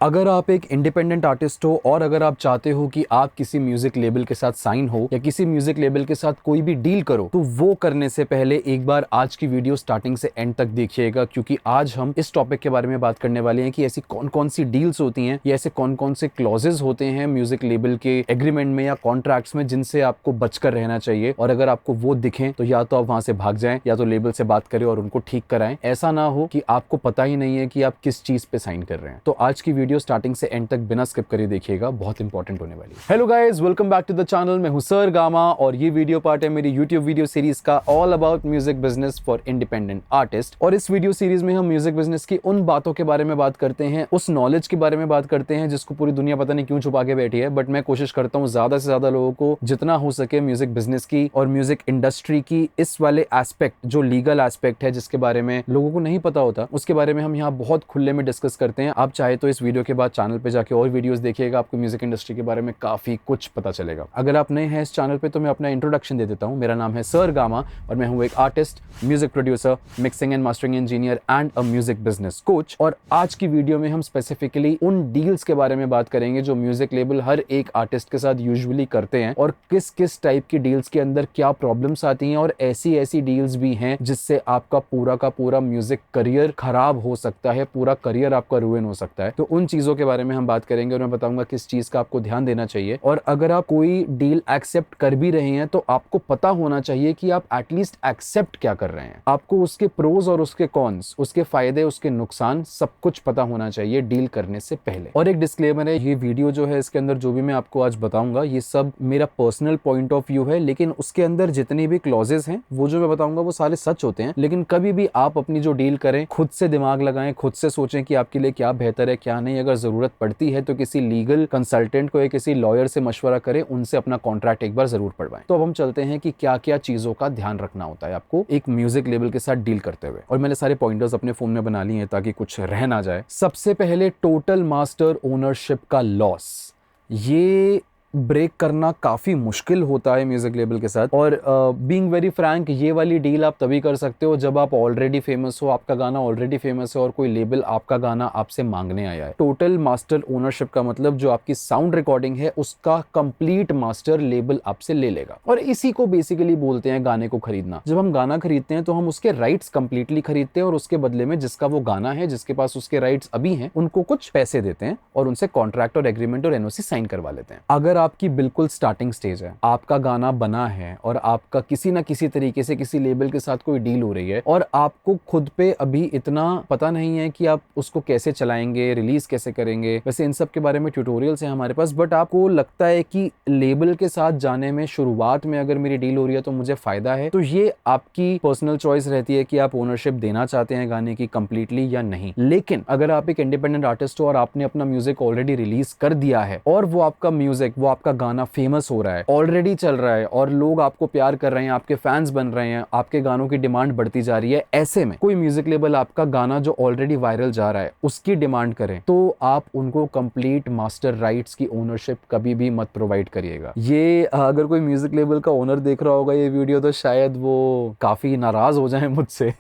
अगर आप एक इंडिपेंडेंट आर्टिस्ट हो और अगर आप चाहते हो कि आप किसी म्यूजिक लेबल के साथ साइन हो या किसी म्यूजिक लेबल के साथ कोई भी डील करो, तो वो करने से पहले एक बार आज की वीडियो स्टार्टिंग से एंड तक देखिएगा, क्योंकि आज हम इस टॉपिक के बारे में बात करने वाले हैं कि ऐसी कौन कौन सी डील्स होती हैं या ऐसे कौन कौन से क्लॉजेज होते हैं म्यूजिक लेबल के एग्रीमेंट में या कॉन्ट्रैक्ट्स में जिनसे आपको बचकर रहना चाहिए। और अगर आपको वो दिखें तो या तो आप वहां से भाग जाएं या तो लेबल से बात करें और उनको ठीक कराएं। ऐसा ना हो कि आपको पता ही नहीं है कि आप किस चीज पे साइन कर रहे हैं। तो आज की वीडियो स्टार्टिंग से एंड तक बिना स्किप करे देखिएगा, बहुत इंपॉर्टेंट होने वाली है। Hello guys, welcome back to the channel. मैं हूं सर गामा और ये वीडियो पार्ट है मेरी यूट्यूब वीडियो सीरीज का all about music business for independent artist. और इस वीडियो सीरीज में हम म्यूजिक बिजनेस की उन बातों के बारे में बात करते हैं, उस नॉलेज के बारे में बात करते हैं जिसको पूरी दुनिया पता नहीं क्यों छुपा के बैठी है। बट मैं कोशिश करता हूं ज्यादा से ज्यादा लोगों को जितना हो सके म्यूजिक बिजनेस की और म्यूजिक इंडस्ट्री की इस वाले एस्पेक्ट, जो लीगल एस्पेक्ट है जिसके बारे में लोगों को नहीं पता होता, उसके बारे में हम यहाँ बहुत खुले में डिस्कस करते हैं। आप चाहे तो इस वीडियो के बाद चैनल पे जाके और वीडियोस देखिएगा, आपको म्यूजिक इंडस्ट्री के बारे में काफी कुछ पता चलेगा। अगर आप नए हैं इस चैनल पे तो मैं अपना इंट्रोडक्शन दे देता हूं। मेरा नाम है सर गामा और मैं हूं एक artist, music producer, mixing and mastering engineer and a music business coach. और आज की वीडियो में हम स्पेसिफिकली उन डील्स के बारे में बात करेंगे जो म्यूजिक लेबल हर एक आर्टिस्ट के साथ यूजुअली करते हैं और किस किस टाइप की डील्स के अंदर क्या प्रॉब्लम्स आती हैं। और ऐसी ऐसी डील्स भी हैं जिससे आपका का पूरा म्यूजिक करियर खराब हो सकता है, पूरा करियर आपका रुइन हो सकता है। तो उन चीजों के बारे में हम बात करेंगे और मैं बताऊंगा किस चीज का आपको ध्यान देना चाहिए। और अगर आप कोई डील एक्सेप्ट कर भी रहे हैं तो आपको पता होना चाहिए कि आप एटलीस्ट एक्सेप्ट क्या कर रहे हैं। आपको उसके प्रोज और उसके कॉन्स, उसके फायदे, उसके नुकसान, सब कुछ पता होना चाहिए डील करने से पहले। और एक डिस्क्लेमर है, ये वीडियो जो है इसके अंदर जो भी मैं आपको आज बताऊंगा ये सब मेरा पर्सनल पॉइंट ऑफ व्यू है, लेकिन उसके अंदर जितनी भी क्लॉजेस हैं वो जो मैं बताऊंगा वो सारे सच होते हैं। लेकिन कभी भी आप अपनी जो डील करें खुद से दिमाग लगाएं, खुद से सोचें कि आपके लिए क्या बेहतर है क्या नहीं। अगर जरूरत पड़ती है तो किसी लीगल कंसल्टेंट को या किसी लॉयर से मशवरा करें, उनसे अपना कॉन्ट्रैक्ट एक बार जरूर पढ़वाएं। तो अब हम चलते हैं कि क्या क्या चीजों का ध्यान रखना होता है आपको एक म्यूजिक लेबल के साथ डील करते हुए। और मैंने सारे पॉइंटर्स अपने फोन में बना लिए हैं ताकि कुछ रह ना जाए। सबसे पहले टोटल मास्टर ओनरशिप का लॉस, ये ब्रेक करना काफी मुश्किल होता है म्यूजिक लेबल के साथ। और बीइंग वेरी फ्रैंक, ये वाली डील आप तभी कर सकते हो जब आप ऑलरेडी फेमस हो, आपका गाना ऑलरेडी फेमस है और कोई लेबल आपका गाना आपसे मांगने आया है। टोटल मास्टर ओनरशिप का मतलब जो आपकी साउंड रिकॉर्डिंग है उसका कंप्लीट मास्टर लेबल आपसे ले लेगा। और इसी को बेसिकली बोलते हैं गाने को खरीदना। जब हम गाना खरीदते हैं तो हम उसके राइट्स कंप्लीटली खरीदते हैं और उसके बदले में जिसका वो गाना है, जिसके पास उसके राइट्स अभी हैं, उनको कुछ पैसे देते हैं और उनसे कॉन्ट्रैक्ट और एग्रीमेंट और एनओसी साइन करवा लेते हैं। अगर आपकी बिल्कुल स्टार्टिंग स्टेज है, आपका गाना बना है और आपका किसी ना किसी तरीके से किसी लेबल के साथ कोई डील हो रही है और आपको खुद पे अभी इतना पता नहीं है कि आप उसको कैसे चलाएंगे, रिलीज कैसे करेंगे, वैसे इन सब के बारे में ट्यूटोरियल्स हैं हमारे पास। बट आपको लगता है कि लेबल के साथ जाने में शुरुआत में अगर मेरी डील हो रही है तो मुझे फायदा है, तो ये आपकी पर्सनल चॉइस रहती है कि आप ओनरशिप देना चाहते हैं गाने की कंप्लीटली या नहीं। लेकिन अगर आप एक इंडिपेंडेंट आर्टिस्ट हो और आपने अपना म्यूजिक ऑलरेडी रिलीज कर दिया है और वो आपका म्यूजिक, वो आपका गाना फेमस हो रहा है, ऑलरेडी चल रहा है और लोग आपको प्यार कर रहे हैं, आपके फैंस बन रहे हैं, आपके गानों की डिमांड बढ़ती जा रही है, ऐसे में कोई म्यूजिक लेबल आपका गाना जो ऑलरेडी वायरल जा रहा है उसकी डिमांड करें तो आप उनको कंप्लीट मास्टर राइट्स की ओनरशिप कभी भी मत प्रोवाइड करिएगा। ये अगर कोई म्यूजिक लेबल का ओनर देख रहा होगा ये वीडियो तो शायद वो काफी नाराज हो जाए मुझसे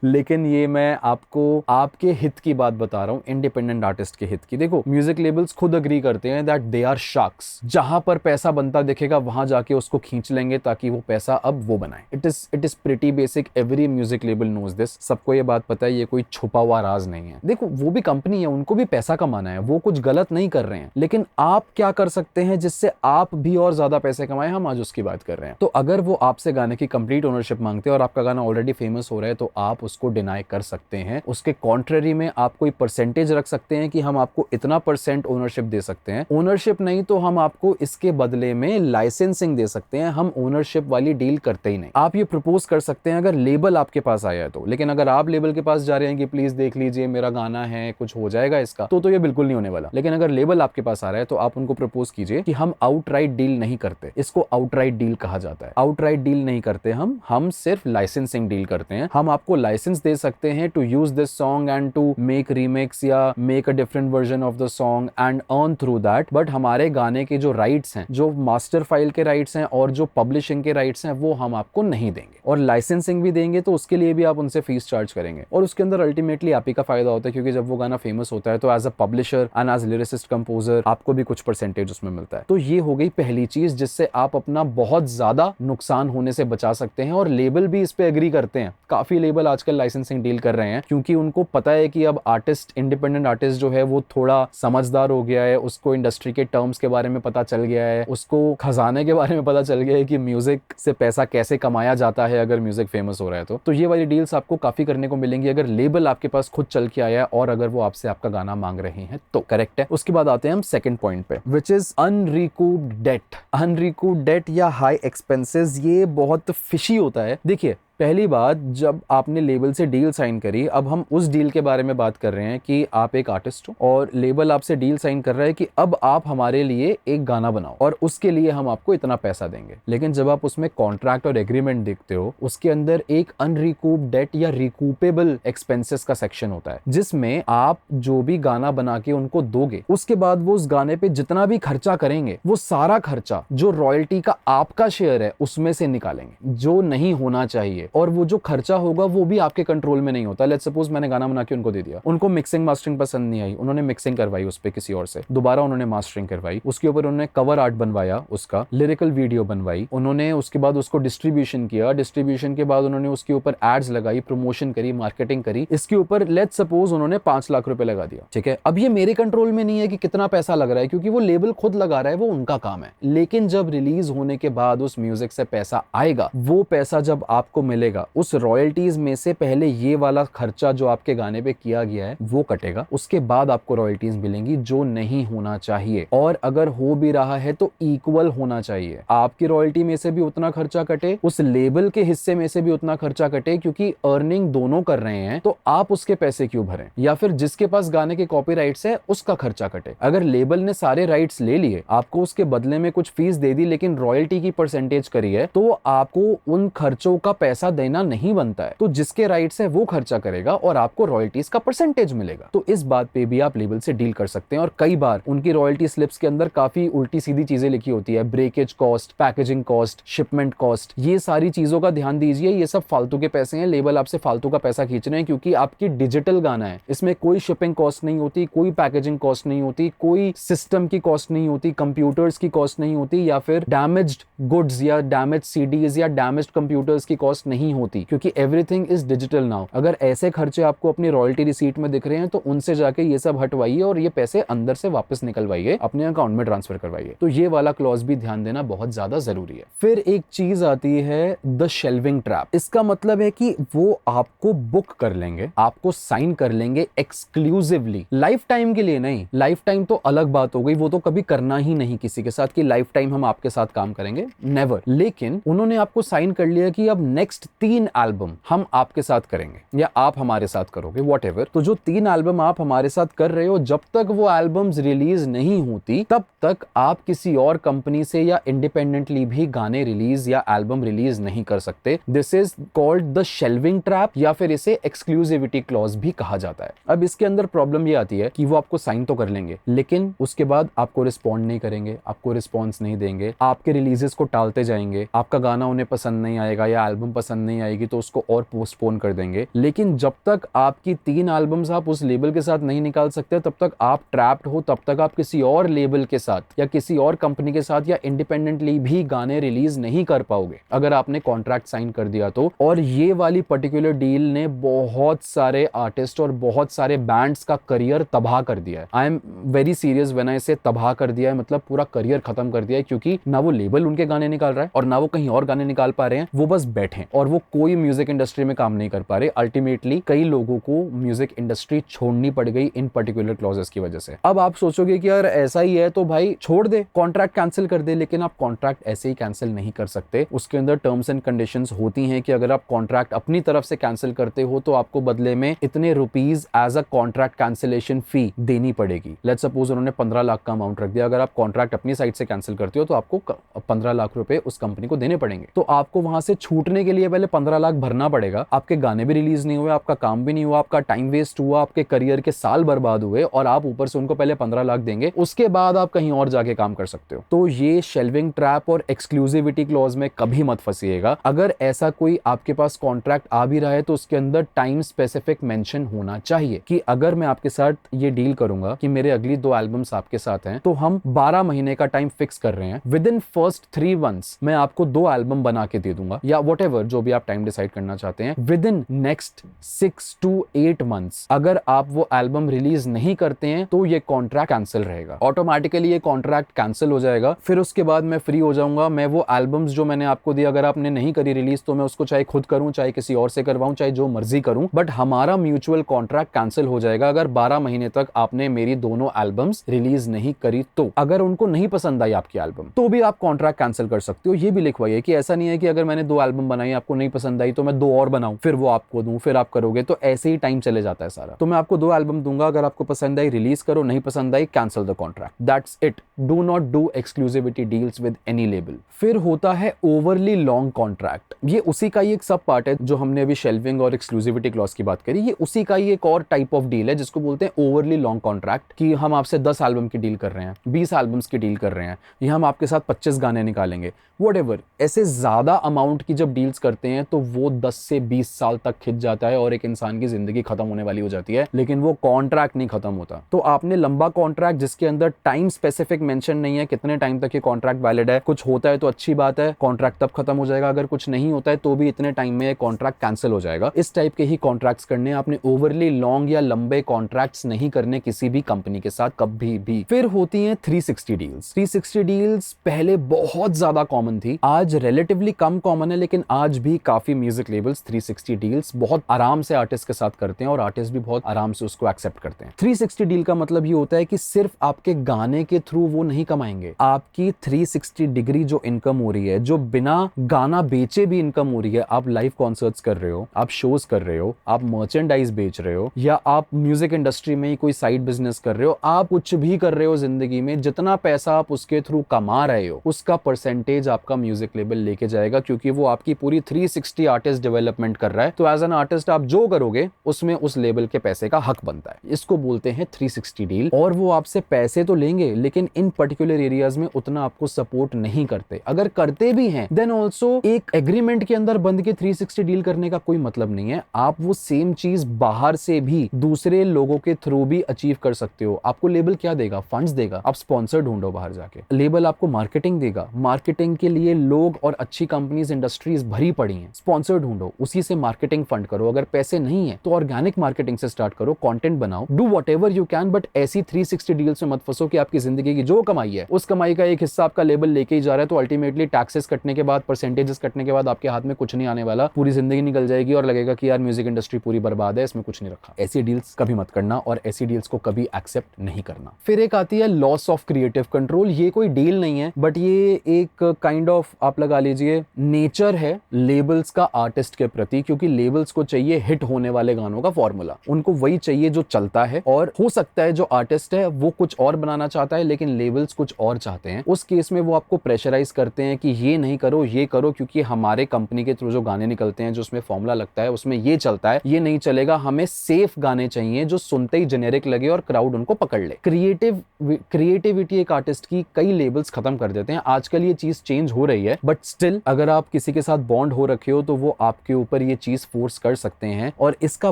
लेकिन ये मैं आपको आपके हित की बात बता रहा हूँ, इंडिपेंडेंट आर्टिस्ट के हित की। देखो, म्यूजिक लेबल्स खुद अग्री करते हैं दैट दे आर शार्क्स। जहां पर पैसा बनता दिखेगा वहां जाके उसको खींच लेंगे ताकि वो पैसा अब वो बनाए। It is pretty basic, every music label knows this. सबको ये बात पता है, ये कोई छुपा हुआ राज नहीं है। देखो, वो भी कंपनी है, उनको भी पैसा कमाना है, वो कुछ गलत नहीं कर रहे हैं। लेकिन आप क्या कर सकते हैं जिससे आप भी और ज्यादा पैसे कमाएं, हम आज उसकी बात कर रहे हैं। तो अगर वो आपसे गाने की कंप्लीट ओनरशिप मांगते हैं और आपका गाना ऑलरेडी फेमस हो रहा है तो आप उसको डिनाई कर सकते हैं। उसके कॉन्ट्ररी में आप कोई परसेंटेज रख सकते हैं कि हम आपको इतना % ओनरशिप दे सकते हैं। ओनरशिप नहीं तो हम आपको इसके बदले में लाइसेंसिंग दे सकते हैं, हम ओनरशिप वाली डील करते ही नहीं। आप ये प्रपोज कर सकते हैं अगर लेबल आपके पास आया है तो। लेकिन अगर आप लेबल के पास जा रहे हैं कि प्लीज देख लीजिए मेरा गाना है, कुछ हो जाएगा इसका, तो ये बिल्कुल नहीं होने वाला। लेकिन अगर लेबल आपके पास आ रहा है तो आप उनको प्रपोज कीजिए कि हम आउटराइट डील नहीं करते, इसको आउटराइट डील कहा जाता है। आउटराइट डील नहीं करते हम सिर्फ लाइसेंसिंग डील करते हैं। हम आपको लाइसेंस दे सकते हैं to use this song and to make remix या make a different version of the song and earn through that. But हमारे गाने के जो राइट्स हैं, जो मास्टर फाइल के राइट्स हैं और जो पब्लिशिंग के राइट्स हैं, वो हम आपको नहीं देंगे। और लाइसेंसिंग भी देंगे तो उसके लिए भी आप उनसे फीस चार्ज करेंगे, और उसके अंदर अल्टीमेटली आप ही का फायदा होता है, क्योंकि जब वो गाना फेमस होता है तो as a publisher and as lyricist composer आपको भी कुछ परसेंटेज उसमें मिलता है। तो ये हो गई पहली चीज जिससे आप अपना बहुत ज्यादा नुकसान होने से बचा सकते हैं। और लेबल भी इस पे एग्री करते हैं, काफी लेबल आजकल लाइसेंसिंग डील कर रहे हैं, क्योंकि उनको पता है कि अब आर्टिस्ट, इंडिपेंडेंट आर्टिस्ट जो है वो थोड़ा समझदार हो गया है, उसको इंडस्ट्री के टर्म्स के बारे में पता चल गया है, उसको खजाने के बारे में पता चल गया है कि म्यूजिक से पैसा कैसे कमाया जाता है अगर म्यूजिक फेमस हो रहा है। तो ये वाली डील्स आपको काफी करने को मिलेंगी अगर लेबल आपके पास खुद चल के आया है और अगर वो आपसे आपका गाना मांग रहे हैं तो। करेक्ट है। उसके बाद आते हैं हम सेकंड पॉइंट पे, विच इज अनरिकूप्ड डेट। अनरिकूप्ड डेट या हाई एक्सपेंसेस, ये बहुत फिशी होता है। देखिए, पहली बात, जब आपने लेबल से डील साइन करी, अब हम उस डील के बारे में बात कर रहे हैं कि आप एक आर्टिस्ट हो और लेबल आपसे डील साइन कर रहा है कि अब आप हमारे लिए एक गाना बनाओ और उसके लिए हम आपको इतना पैसा देंगे। लेकिन जब आप उसमें कॉन्ट्रैक्ट और एग्रीमेंट देखते हो, उसके अंदर एक अनरिकूप्ड डेट या रिकूपेबल एक्सपेंसेस का सेक्शन होता है, जिसमें आप जो भी गाना बना के उनको दोगे, उसके बाद वो उस गाने पे जितना भी खर्चा करेंगे, वो सारा खर्चा जो रॉयल्टी का आपका शेयर है उसमें से निकालेंगे, जो नहीं होना चाहिए। और वो जो खर्चा होगा वो भी आपके कंट्रोल में नहीं होता। लेट्स सपोज मैंने गाना बना के उनको दे दिया, उनको मिक्सिंग मास्टरिंग पसंद नहीं आई, उन्होंने मिक्सिंग करवाई उस पे किसी और से, दोबारा उन्होंने मास्टरिंग करवाई, उसके ऊपर उन्होंने कवर आर्ट बनवाया, उसका लिरिकल वीडियो बनवाई, उन्होंने उसके बाद उसको डिस्ट्रीब्यूशन किया, डिस्ट्रीब्यूशन के बाद उन्होंने उसके ऊपर एड्स लगाई, प्रमोशन करी, मार्केटिंग करी, इसके ऊपर लेट्स सपोज उन्होंने 5 लाख रुपए लगा दिया। ठीक है, अब ये मेरे कंट्रोल में नहीं है कि कितना पैसा लग रहा है, क्योंकि वो लेबल खुद लगा रहा है, वो उनका काम है। लेकिन जब रिलीज होने के बाद उस म्यूजिक से पैसा आएगा, वो पैसा जब आपको मिलेगा, उस रॉयल्टीज में से पहले ये वाला खर्चा जो आपके गाने पे किया गया है वो कटेगा, उसके बाद आपको रॉयल्टीज मिलेंगी, जो नहीं होना चाहिए। और अगर हो भी रहा है तो इक्वल होना चाहिए, आपकी रॉयल्टी में से भी उतना खर्चा कटे, उस लेबल के हिस्से में से भी उतना खर्चा कटे, क्योंकि अर्निंग दोनों कर रहे हैं, तो आप उसके पैसे क्यों भरें? या फिर जिसके पास गाने के कॉपीराइट्स है उसका खर्चा कटे। अगर लेबल ने सारे राइट्स ले लिए, आपको उसके बदले में कुछ फीस दे दी, लेकिन रॉयल्टी की परसेंटेज करी है, तो आपको उन खर्चों का पैसा देना नहीं बनता है। तो जिसके राइट्स है वो खर्चा करेगा और आपको रॉयल्टीज का परसेंटेज मिलेगा। तो इस बात पे भी आप लेबल से डील कर सकते हैं। और कई बार उनकी रॉयल्टी स्लिप्स के अंदर काफी उल्टी सीधी चीजें लिखी होती है, breakage cost, packaging cost, shipment cost, ये सारी चीजों का ध्यान दीजिए। ये सब फालतू के पैसे हैं, लेबल आपसे फालतू का पैसा खींच रहे हैं, क्योंकि आपकी डिजिटल गाना है, इसमें कोई शिपिंग कॉस्ट नहीं होती, कोई पैकेजिंग कॉस्ट नहीं होती, कोई सिस्टम की कॉस्ट नहीं होती, कंप्यूटर्स की कॉस्ट नहीं होती, या फिर डैमेज्ड गुड्स या डैमेज्ड सीडीज या डैमेज्ड कंप्यूटर्स की कॉस्ट नहीं होती, क्योंकि एवरीथिंग इज डिजिटल नाउ। अगर ऐसे खर्चे आपको अपनी रॉयल्टी रिसीट में दिख रहे हैं तो उनसे जाके ये सब हटवाइए और ये पैसे अंदर से वापस निकलवाइए, अपने अकाउंट में ट्रांसफर करवाइए। तो ये वाला क्लॉज भी ध्यान देना बहुत ज्यादा जरूरी है। फिर एक चीज आती है द शेल्विंग ट्रैप। इसका मतलब है कि वो आपको बुक कर लेंगे, आपको साइन कर लेंगे एक्सक्लूसिवली, लाइफ टाइम के लिए नहीं। लाइफ टाइम तो अलग बात हो गई, वो तो कभी करना ही नहीं किसी के साथ कि लाइफ टाइम हम आपके साथ काम करेंगे, नेवर। लेकिन उन्होंने आपको साइन कर लिया कि अब नेक्स्ट 3 एल्बम हम आपके साथ करेंगे या आप हमारे साथ करोगे, व्हाटएवर। तो जो 3 एल्बम आप हमारे साथ कर रहे हो, जब तक वो एल्बम्स रिलीज नहीं होती तब तक आप किसी और कंपनी से या इंडिपेंडेंटली भी गाने रिलीज या एल्बम रिलीज नहीं कर सकते। This is called the shelving trap, या फिर इसे एक्सक्लूसिविटी क्लॉज भी कहा जाता है। अब इसके अंदर प्रॉब्लम ये आती है कि वो आपको साइन तो कर लेंगे, लेकिन उसके बाद आपको रिस्पॉन्ड नहीं करेंगे, आपको रिस्पॉन्स नहीं देंगे, आपके रिलीजेस को टालते जाएंगे, आपका गाना उन्हें पसंद नहीं आएगा या एल्बम पसंद नहीं आएगी तो उसको और पोस्टपोन कर देंगे। लेकिन जब तक आपकी 3 एल्बम्स आप उस लेबल के साथ नहीं निकाल सकते, तब तक आप ट्रैप्ड हो, तब तक आप किसी और लेबल के साथ या किसी और कंपनी के साथ या इंडिपेंडेंटली भी गाने रिलीज नहीं कर पाओगे अगर आपने कॉन्ट्रैक्ट साइन कर दिया तो। और ये वाली पर्टिकुलर डील ने बहुत सारे आर्टिस्ट और बहुत सारे बैंड्स का करियर तबाह कर दिया है। I am very serious when I से तबाह कर दिया है, मतलब पूरा करियर खत्म कर दिया है, क्योंकि ना वो लेबल उनके गाने निकाल रहा है और ना वो कहीं और गाने निकाल पा रहे हैं, वो बस बैठे हैं और वो कोई म्यूजिक इंडस्ट्री में काम नहीं कर पा रहे। अल्टीमेटली कई लोगों को म्यूजिक इंडस्ट्री छोड़नी पड़ गई इन पर्टिकुलर क्लॉजेस की वजह से। अब आप सोचोगे कि यार ऐसा ही है तो भाई छोड़ दे, कॉन्ट्रैक्ट कैंसिल कर दे, लेकिन आप कॉन्ट्रैक्ट ऐसे ही कैंसिल नहीं कर सकते। उसके अंदर टर्म्स एंड कंडीशंस होती हैं कि अगर आप कॉन्ट्रैक्ट अपनी तरफ से कैंसिल करते हो तो आपको बदले में इतने rupees as a contract cancellation fee देनी पड़ेगी। लेट्स सपोज उन्होंने 15 लाख का अमाउंट रख दिया, अगर आप कॉन्ट्रैक्ट अपनी साइड से कैंसिल करते हो तो आपको 15 लाख रुपए उस कंपनी को देने पड़ेंगे। तो आपको वहां से छूटने के लिए पहले 15 लाख भरना पड़ेगा। आपके गाने भी रिलीज नहीं हुए, आपका काम भी नहीं हुआ, आपका टाइम वेस्ट हुआ, आपके करियर के साल बर्बाद हुए और आप ऊपर से उनको पहले 15 लाख देंगे, उसके बाद आप कहीं और जाके काम कर सकते हो। तो ये शेल्विंग ट्रैप और एक्सक्लूसिविटी क्लॉज में कभी मत फंसिएगा। अगर ऐसा कोई आपके पास कॉन्ट्रैक्ट आ भी रहा है तो उसके अंदर टाइम स्पेसिफिक मेंशन होना चाहिए कि अगर मैं आपके साथ ये डील करूंगा कि मेरे अगली 2 एल्बम्स आपके साथ हैं तो हम 12 महीने का टाइम फिक्स कर रहे हैं, विद इन फर्स्ट 3 मंथ्स मैं आपको 2 एल्बम बना के दे दूंगा, या व्हाटएवर जो भी आप टाइम डिसाइड करना चाहते हैं। With in next 6 to 8 months अगर आप वो एल्बम रिलीज नहीं करते हैं तो ये कॉन्ट्रैक्ट कैंसिल रहेगा, ऑटोमेटिकली ये कॉन्ट्रैक्ट कैंसिल हो जाएगा। फिर उसके बाद मैं फ्री हो जाऊंगा। मैं वो एल्बम्स जो मैंने आपको दी, अगर आपने नहीं करी रिलीज तो मैं उसको चाहे खुद करूं, चाहे किसी और से करवाऊं, चाहे जो मर्जी करूं, बट हमारा म्यूचुअल कॉन्ट्रैक्ट कैंसिल हो जाएगा अगर 12 महीने तक आपने मेरी दोनों एल्बम्स रिलीज नहीं करी तो। अगर उनको नहीं पसंद आई आपकी एल्बम तो भी आप कॉन्ट्रैक्ट कैंसिल कर सकते हो। ये भी लिखवाइए कि ऐसा नहीं है कि अगर मैंने 2 एल्बम बनाई, आपको नहीं पसंद आई तो मैं 2 और बनाऊं फिर वो आपको दूं, फिर आप करोगे, तो ऐसे ही टाइम चले जाता है सारा। तो मैं आपको 2 एल्बम दूंगा, अगर आपको पसंद आई रिलीज करो, नहीं पसंद आई cancel the contract, that's it. Do not do exclusivity deals with any label. फिर होता है ओवरली लॉन्ग कॉन्ट्रैक्ट। ये उसी का ही एक सब पार्ट है जो हमने अभी शेल्विंग और एक्सक्लूसिविटी क्लॉज की बात करी, ये उसी का ही एक और टाइप ऑफ डील है जिसको बोलते हैं ओवरली लॉन्ग कॉन्ट्रैक्ट, कि हम आपसे 10 एल्बम की डील कर रहे हैं, 20 एल्बम्स की डील कर रहे हैं, या हम आपके साथ 25 गाने निकालेंगे, व्हाटएवर। ऐसे ज्यादा अमाउंट की जब डील्स करते हैं तो वो 10 से 20 साल तक खिंच जाता है और एक इंसान की जिंदगी खत्म होने वाली हो जाती है, लेकिन वो कॉन्ट्रैक्ट नहीं खत्म होता। तो आपने लंबा कॉन्ट्रैक्ट जिसके अंदर टाइम स्पेसिफिक मेंशन नहीं है, कितने टाइम तक ये कॉन्ट्रैक्ट वैलिड है, कुछ होता है तो अच्छी बात है, कॉन्ट्रैक्ट तब खत्म हो जाएगा, अगर कुछ नहीं होता है तो भी इतने टाइम में कॉन्ट्रैक्ट कैंसिल हो जाएगा। इस टाइप के ही कॉन्ट्रैक्ट्स करने, आपने ओवरली लॉन्ग या लंबे कॉन्ट्रैक्ट्स नहीं करने किसी भी कंपनी के साथ कभी भी। फिर होती हैं 360 डील्स। 360 डील्स पहले बहुत ज्यादा कॉमन थी, आज रिलेटिवली कम कॉमन है, लेकिन आज भी काफी म्यूजिक लेबल्स 360 डील्स बहुत आराम से आर्टिस्ट के साथ करते हैं और आर्टिस्ट भी बहुत आराम से उसको एक्सेप्ट करते हैं। 360 डील का मतलब ये होता है कि सिर्फ आपके गाने के थ्रू वो नहीं कमाएंगे, आपकी 360 डिग्री जो इनकम हो रही है, जो बिना गाना बेचे भी इनकम हो रही है, आप लाइव कॉन्सर्ट्स कर रहे हो, आप शोज कर रहे हो, आप मर्चेंडाइज बेच रहे हो, या आप म्यूजिक इंडस्ट्री में ही कोई साइड बिजनेस कर रहे हो, आप कुछ भी कर रहे हो जिंदगी में, जितना पैसा आप उसके थ्रू कमा रहे हो उसका परसेंटेज आपका म्यूजिक लेबल लेके जाएगा, क्योंकि वो आपकी पूरी 360 आर्टिस्ट डेवलपमेंट कर रहा है। तो एज एन आर्टिस्ट आप जो करोगे उसमें उस लेबल के पैसे का हक बनता है। इसको बोलते हैं 360 डील। और वो आपसे पैसे तो लेंगे लेकिन इन पर्टिकुलर एरियाज में उतना आपको सपोर्ट नहीं करते। अगर करते भी हैं देन ऑल्सो एक एग्रीमेंट के अंदर बंद के 360 डील करने का कोई मतलब नहीं है। आप वो सेम चीज बाहर से भी दूसरे लोगों के थ्रू भी अचीव कर सकते हो। आपको लेबल क्या देगा? फंड्स देगा। आप स्पॉन्सर ढूंढो बाहर जाके। लेबल आपको मार्केटिंग देगा। मार्केटिंग के लिए लोग और अच्छी कंपनीज, इंडस्ट्रीज भरी पड़ी हैं। स्पॉन्सर ढूंढो, उसी से मार्केटिंग फंड करो। अगर पैसे नहीं है तो ऑर्गेनिक मार्केटिंग से स्टार्ट करो, कंटेंट बनाओ, do whatever you can, but ऐसी 360 डील्स में मत फंसो कि आपकी जिंदगी की जो कमाई है उस कमाई का एक हिस्सा आपका लेबल लेके ही जा रहा है। तो अल्टीमेटली टैक्सेस कटने के बाद, परसेंटेजेस कटने के बाद आपके हाथ में कुछ नहीं आने वाला, पूरी जिंदगी निकल जाएगी और लगेगा कि यार म्यूजिक इंडस्ट्री पूरी बर्बाद है, इसमें कुछ नहीं रखा। ऐसी डील्स कभी मत करना और ऐसी डील्स को कभी एक्सेप्ट नहीं करना। फिर एक आती है लॉस ऑफ क्रिएटिव कंट्रोल। ये कोई डील नहीं है बट ये एक काइंड ऑफ आप लगा लीजिए नेचर है लेबल्स का आर्टिस्ट के प्रति, क्योंकि लेबल्स को चाहिए हिट होने वाले गानों का फॉर्मूला। उनको वही चाहिए जो चलता है, और हो सकता है जो आर्टिस्ट है वो कुछ और बनाना चाहता है लेकिन लेबल्स कुछ और चाहते हैं। उस केस में वो आपको प्रेशराइज करते हैं कि ये नहीं करो, ये करो, क्योंकि हमारे कंपनी के थ्रू जो गाने निकलते हैं, जो उसमें फॉर्मूला लगता है, उसमें ये चलता है, ये नहीं चलेगा। हमें सेफ गाने चाहिए जो सुनते ही जेनेरिक लगे और क्राउड उनको पकड़ ले। क्रिएटिविटी एक आर्टिस्ट की कई लेबल्स खत्म कर देते हैं। आजकल ये चीज चेंज हो रही है, बट स्टिल अगर आप किसी के साथ बॉन्ड हो रखे हो तो वो आपके ऊपर ये चीज फोर्स कर सकते हैं। और इसका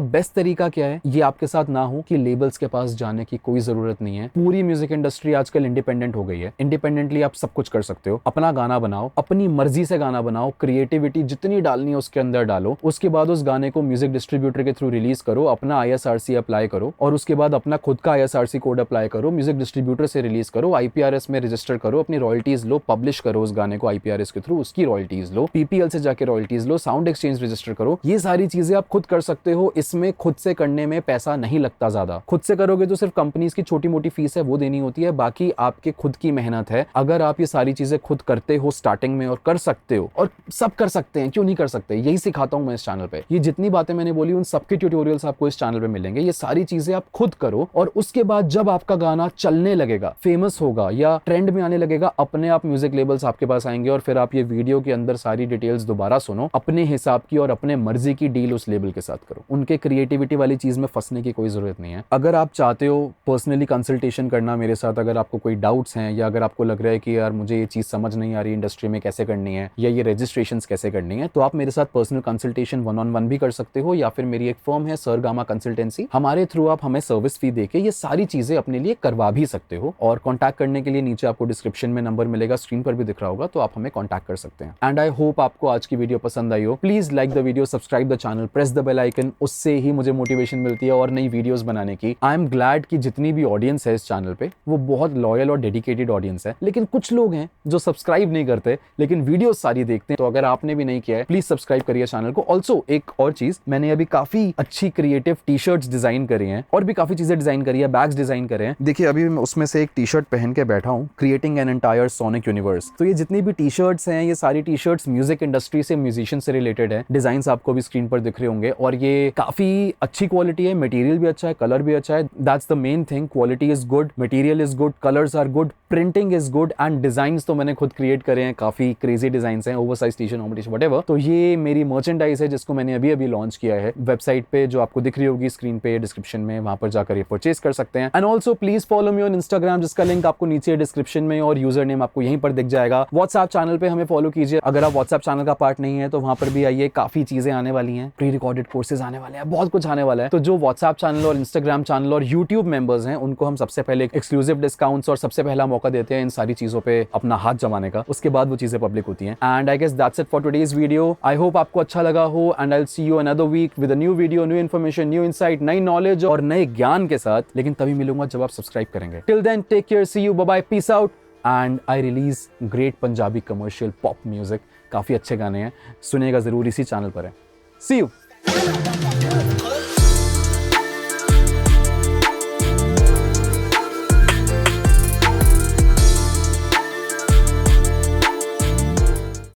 बेस्ट तरीका क्या है? ये आपके साथ ना हो कि लेबल्स के पास जाने की कोई जरूरत नहीं है। पूरी म्यूजिक इंडस्ट्री आजकल इंडिपेंडेंट हो गई है। इंडिपेंडेंटली आप सब कुछ कर सकते हो। अपना गाना बनाओ, अपनी मर्जी से गाना बनाओ, क्रिएटिविटी जितनी डालनी है उसके अंदर डालो। उसके बाद उस गाने को म्यूजिक डिस्ट्रीब्यूटर के थ्रू रिलीज करो, अपना ISRC अप्लाई करो, और उसके बाद अपना खुद का ISRC कोड अप्लाई करो, म्यूजिक डिस्ट्रीब्यूटर से रिलीज करो, IPRS में रजिस्टर करो, अपनी रॉयल्टीज लो, पब्लिश करो उस गाने को IPRS के थ्रू, उसकी रॉयल्टीज लो, PPL से जाके रॉयल्टीज लो, साउंड एक्सचेंज रजिस्टर करो। ये सारी चीजें आप खुद कर सकते हो। इसमें खुद से करने में पैसा नहीं लगता ज्यादा। खुद से करोगे तो सिर्फ कंपनीज की छोटी मोटी फीस है वो देनी होती है, बाकी आपके खुद की मेहनत है। अगर आप ये सारी चीजें खुद करते हो स्टार्टिंग में और कर सकते हो, और सब कर सकते हैं, क्यों नहीं कर सकते? यही सिखाता हूं मैं इस चैनल पे। ये जितनी बातें मैंने बोली उन सबके ट्यूटोरियल्स आपको इस चैनल पे मिलेंगे। ये सारी चीजें आप खुद करो और उसके बाद जब आपका गाना चलने लगेगा, फेमस होगा या ट्रेंड में आने लगेगा, अपने आप म्यूजिक लेबल्स आपके पास आएंगे और फिर आप ये वीडियो के अंदर सारी डिटेल्स दोबारा सुनो, अपने हिसाब की और अपने मर्जी की डील उस लेबल के साथ करो। उनके क्रिएटिविटी वाली चीज में फंसने की कोई जरूरत नहीं है। अगर आप चाहते हो पर्सनली कंसल्टेशन करना मेरे साथ, अगर आपको कोई डाउट्स हैं या अगर आपको लग रहा है कि यार मुझे ये चीज समझ नहीं आ रही इंडस्ट्री में कैसे करनी है या ये रजिस्ट्रेशंस कैसे करनी है, तो आप मेरे साथ पर्सनल कंसल्टेशन 1-on-1 भी कर सकते हो, या फिर मेरी एक फर्म है सरगामा कंसल्टेंसी, हमारे थ्रू आप हमें सर्विस फी देके ये सारी चीजें अपने लिए करवा भी सकते हो। और कॉन्टैक्ट करने के लिए नीचे आपको डिस्क्रिप्शन में नंबर मिलेगा, स्क्रीन पर भी दिख रहा होगा, तो आप हमें कॉन्टैक्ट कर सकते हैं। एंड आई होप आपको आज की वीडियो पसंद आई हो। Please like the video, subscribe the channel, press the bell icon, उससे ही मुझे मोटिवेशन मिलती है और नई वीडियोस बनाने की। आई एम ग्लैड कि जितनी भी ऑडियंस है इस चैनल पे वो बहुत लॉयल और डेडिकेटेड ऑडियंस है, लेकिन कुछ लोग हैं जो सब्सक्राइब नहीं करते लेकिन वीडियो सारी देखते हैं। तो अगर आपने भी नहीं किया है प्लीज सब्सक्राइब करिए चैनल को। ऑल्सो एक और चीज, मैंने अभी काफी अच्छी क्रिएटिव टी शर्ट्स डिजाइन करी हैं और भी काफी चीजें डिजाइन करी है, बैग्स डिजाइन करे हैं। देखिए अभी मैं उसमें से एक टी शर्ट पहन के बैठा हूँ, creating an entire sonic universe. तो ये जितनी भी टी शर्ट्स हैं, ये सारी टी शर्ट्स म्यूजिक इंडस्ट्री से, म्यूजिशियन से रिलेटेड है। डिजाइन आपको भी स्क्रीन पर दिख रहे होंगे और ये काफी अच्छी क्वालिटी है, मटेरियल भी अच्छा है, कलर भी अच्छा है। That's the main thing, quality is good, material is good, colours are good, printing is good and designs तो मैंने खुद क्रिएट करे हैं, काफी क्रेजी डिजाइंस हैं, oversize T shirt, normal T shirt, whatever. तो ये मेरी मर्चेंडाइज है जिसको मैंने अभी अभी लॉन्च किया है वेबसाइट पे, जो आपको दिख रही होगी स्क्रीन पे, डिस्क्रिप्शन में, वहां पर जाकर ये परचेज कर सकते हैं। And also please follow me on Instagram, जिसका लिंक आपको नीचे डिस्क्रिप्शन में और यूजर नेम आपको यहीं पर दिख जाएगा। व्हाट्सएप चैनल पे हमें फॉलो कीजिए, अगर आप व्हाट्सएप चैनल का पार्ट नहीं है तो वहां पर भी आइए, काफी चीजें आने वाली हैं, प्री रिकॉर्डेड कोर्सेज आने वाले हैं, बहुत कुछ आने वाला है। तो जो व्हाट्सएप चैनल और इंस्टाग्राम चैनल और यूट्यूब मेंबर्स हैं उनको हम सबसे पहले एक्सक्लूसिव डिस्काउंट्स और सबसे पहला मौका देते हैं इन सारी चीजों पे अपना हाथ जमाने का, उसके बाद वो चीजें पब्लिक होती हैं। And I guess that's it for today's video. I hope आपको अच्छा लगा हो and I will see you another week with a new video, new information, new insight, नई नॉलेज और नए ज्ञान के साथ, लेकिन तभी मिलूंगा जब आप सब्सक्राइब करेंगे। Till then take care, see you, bye bye, peace out. And I release great Punjabi commercial pop music, काफी अच्छे गाने हैं, सुनेगा जरूर, इसी चैनल पर है। सी यू।